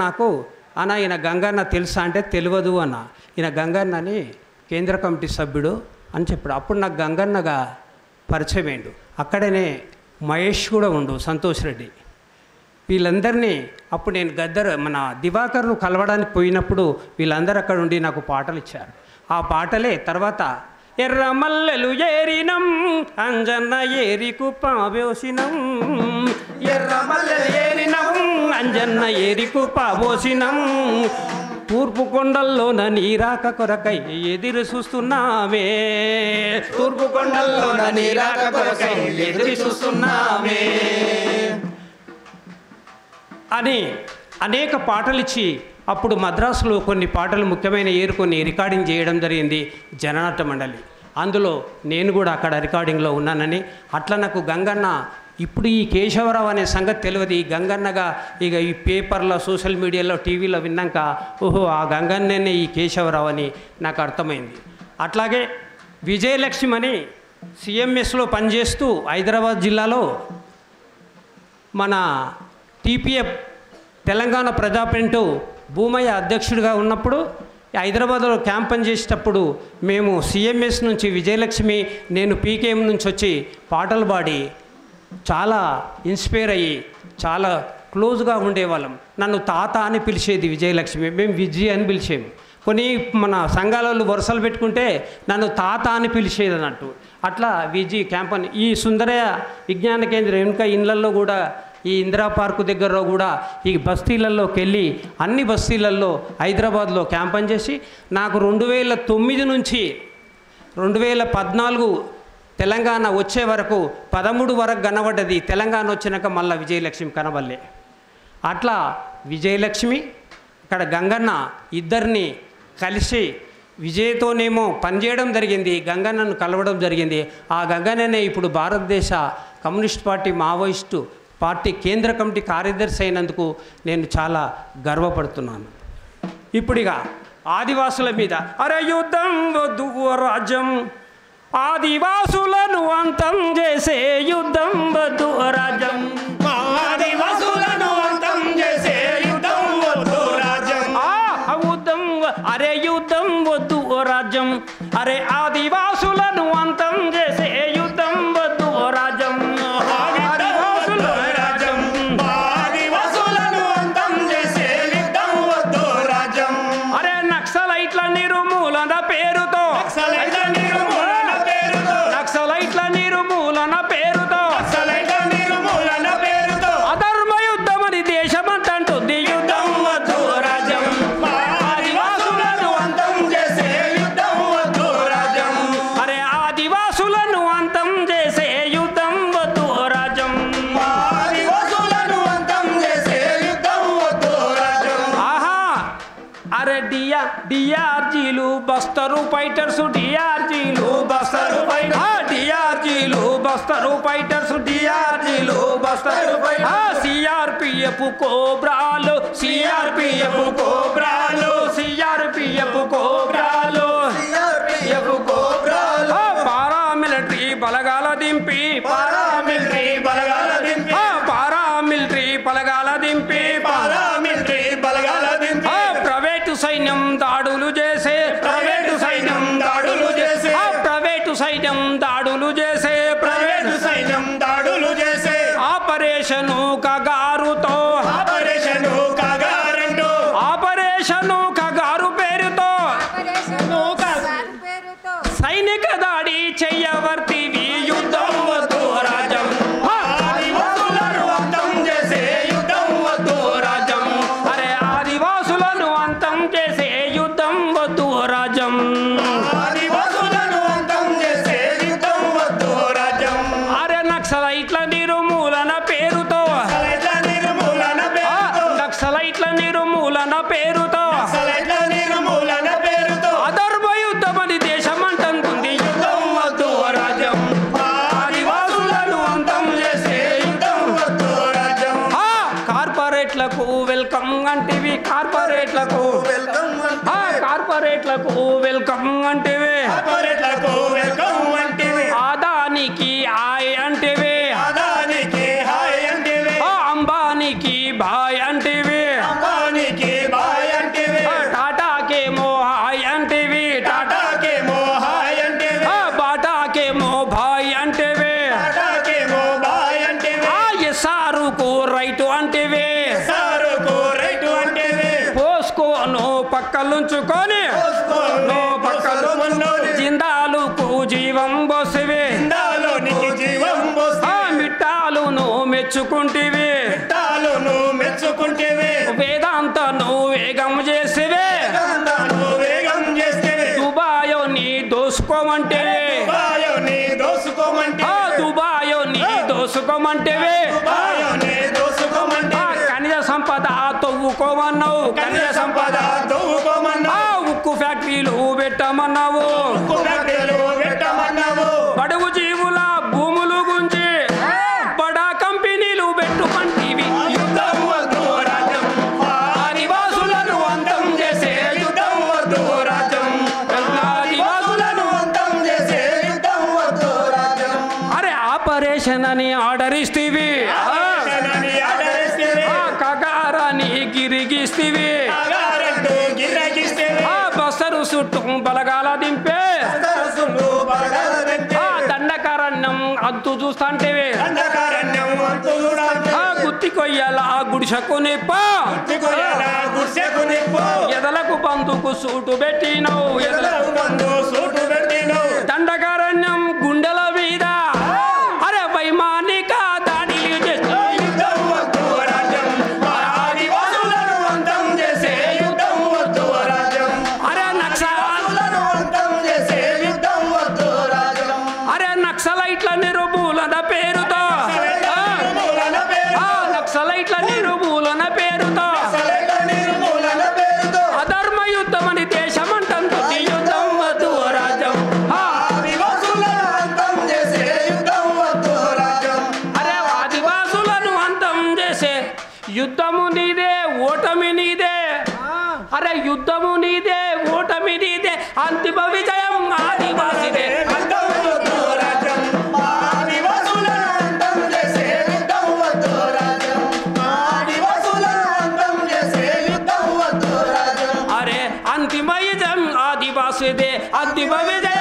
నాకు అన్న ఈయన గంగన్న తెలుసా అంటే తెలియదు అన్న. ఈయన గంగన్నని కేంద్ర కమిటీ సభ్యుడు అని చెప్పాడు. అప్పుడు నాకు గంగన్నగా పరిచయం అయ్యిండు. అక్కడనే మహేష్ కూడా ఉండు, సంతోష్ రెడ్డి, వీళ్ళందరినీ అప్పుడు నేను మన దివాకర్ను కలవడానికి పోయినప్పుడు వీళ్ళందరూ అక్కడ ఉండి నాకు పాటలు ఇచ్చారు. ఆ పాటలే తర్వాత ఎర్ర మల్లెలు ఏరినం అంజన్న ఏరికు పాబోసినం, ఎర్ర మల్లెలు ఏరినం అంజన్న ఏరికు పాబోసినం, తూర్పు కొండల్లోన నీరాక కొరకై ఎదురు చూస్తున్నామే, తూర్పు కొండల్లోన నీరాక కొరకై ఎదురు చూస్తున్నామే అని అనేక పాటలు ఇచ్చి అప్పుడు మద్రాసులో కొన్ని పాటలు ముఖ్యమైన ఏరుకొని రికార్డింగ్ చేయడం జరిగింది జననాట్య మండలి. అందులో నేను కూడా అక్కడ రికార్డింగ్లో ఉన్నానని. అట్లా నాకు గంగన్న ఇప్పుడు ఈ కేశవరావు అనే సంగతి తెలియదు. ఈ గంగన్నగా ఇక ఈ పేపర్లో సోషల్ మీడియాలో టీవీలో విన్నాక ఓహో ఆ గంగన్ననే ఈ కేశవరావు అని నాకు అర్థమైంది. అట్లాగే విజయలక్ష్మి అని సిఎంఎస్లో పనిచేస్తూ హైదరాబాద్ జిల్లాలో మన టీపీఎఫ్ తెలంగాణ ప్రజాప్రింటు భూమయ్య అధ్యక్షుడిగా ఉన్నప్పుడు హైదరాబాద్లో క్యాంప్ పనిచేసేటప్పుడు మేము సిఎంఎస్ నుంచి విజయలక్ష్మి నేను పీకేఎం నుంచి వచ్చి పాటలు పాడి చాలా ఇన్స్పైర్ అయ్యి చాలా క్లోజ్గా ఉండేవాళ్ళం. నన్ను తాత అని పిలిచేది విజయలక్ష్మి, మేము విజయ్ అని పిలిచేము. కొన్ని మన సంఘాలలో వరుసలు పెట్టుకుంటే నన్ను తాత అని పిలిచేది అన్నట్టు. అట్లా విజయ్ క్యాంప్ అని ఈ సుందరయ్య విజ్ఞాన కేంద్రం వెనుక ఇళ్ళల్లో కూడా ఈ ఇందిరా పార్కు దగ్గరలో కూడా ఈ బస్తీలలోకి వెళ్ళి అన్ని బస్తీలలో హైదరాబాద్లో క్యాంప్ పనిచేసి నాకు 2009 నుంచి 2014 తెలంగాణ వచ్చే వరకు 13 వరకు కనబడ్డది. తెలంగాణ వచ్చినాక మళ్ళీ విజయలక్ష్మి కనబడలే. అట్లా విజయలక్ష్మి ఇక్కడ గంగన్న ఇద్దరిని కలిసి విజయ్తోనేమో పనిచేయడం జరిగింది, గంగన్నను కలవడం జరిగింది. ఆ గంగన్ననే ఇప్పుడు భారతదేశ కమ్యూనిస్ట్ పార్టీ మావోయిస్టు పార్టీ కేంద్ర కమిటీ కార్యదర్శి అయినందుకు నేను చాలా గర్వపడుతున్నాను. ఇప్పుడిగా ఆదివాసుల మీద అరే యుద్ధం వద్దు రాజ్యం, ఆదివాసులను అంతం చేసే యుద్ధం వద్దు రాజ్యం, ఆదివాసులను అంతం చేసే యుద్ధం వద్దు రాజ్యం, యుద్ధం అరే యుద్ధం వద్దు రాజ్యం, అరే ఆదివాసులను అంతం చేసే యుద్ధం వద్దు రాజ్యం, డిఆర్జీలు బస్తరు ఫైటర్స్, డిఆర్జీలు బస్తరు డిఆర్జీలు బస్తరు ఫైటర్స్, డిఆర్జీలు బస్తరు సిఆర్పిఎఫ్ కోబ్రాలు, సిఆర్పిఎఫ్ కోబ్రాలు, సిఆర్పిఎఫ్ కోబ్రాలు, సిఆర్పిఎఫ్ కోబ్రాలు, పారామిలిటరీ బలగాల దింపి, పారామిలిటరీ బలగాల దింపి, పారామిలిటరీ బలగాల దింపి, పారామిలిటరీ బలగాల దింపి, ప్రైవేటు సైన్యం దాడులు చేసే, ప్రైవేటు సైన్యం దాడులు చేసే, ప్రైవేటు సైన్యం దాడులు చేసే, ప్రైవేటు సైన్యం దాడులు చేసే, ఆపరేషను కగారుతో, ఆపరేషను కగారంటూ, ఆపరేషను కగారు పేరుతో, సైనిక దాడి చెయ్యవర్తివి యుద్ధం వద్దు రాజ్యం, ఆదివాసులను అంతం చేసే యుద్ధం వద్దు రాజ్యం, అరే ఆదివాసులను అంతం చేసే యుద్ధం వద్దు రాజ్యం, ఆదివాసులను అంతం చేసే యుద్ధం వద్దు రాజ్యం, అరే నక్సలైట్ల నిర్మూలన పేరుతో, నక్సలైట్ల నిర్మూలన పేరుతో, నిర్మూలన పేరుతో అధర్మ యుద్ధమని దేశం అంటుంది యుద్ధం వద్దు రాజ్యం, ఆదివాసులను అంతం చేసే యుద్ధం వద్దు రాజ్యం, కార్పొరేట్లకు వెల్కమ్ అంటివి, కార్పొరేట్లకు వెల్కమ్, కార్పొరేట్లకు వెల్కమ్ అంటివి, కార్పొరేట్లకు వెల్కమ్ అంటివి, ఆదానికి హాయ్ అంటివి, ఆదానికి హాయ్ అంటివి, అంబానీకి బాయ్ అంటివి, అంబానీకి మెచ్చుకుంటేవి వేదాంత నువ్వు వేగం చేసేవే దుబాయో నీ దోసుకోమంటే దుబాయో నీ దోసుకోమంటేవే ఖనిజ సంపద తవ్వుకోమన్నావు ఉక్కు ఫ్యాక్టరీలు పెట్టమన్నావు బడుగు జీవుల భూములు గుంచి బడా కంపెనీలు పెట్టుకుంటేవి ఆదివాసులను అంతం చేసే అరే ఆపరేషన్ అని ఆర్డర్ ఇస్తేవి కగారాన్ని గిరిగిస్తేవి బసరు చుట్టూ బలగాల దింపే దండకారణ్యం అంతు చూస్తాంటేవే గుత్తి కొయ్యాల గుడిసెకు నిప్ప ఎదలకు బందుకు సూటు పెట్టినవు దండకారణ్యం గుండెల మీద అరే వైమానిక దాడిలు చేసి నక్సలైట్ల నిర్మూలన పేరుతో అధర్మ యుద్ధం అని దేశం అంటుంది యుద్ధం వద్దు రాజ్యం అరే ఆదివాసులను అంతం చేసే యుద్ధము నీదే ఓటమి నీదే అరే యుద్ధము నీదే ఓటమి నీదే అంతిమ విజయం ఆదివాసిదే అంతిమ విజయం ఆదివాసిదే అంతిమ విజయం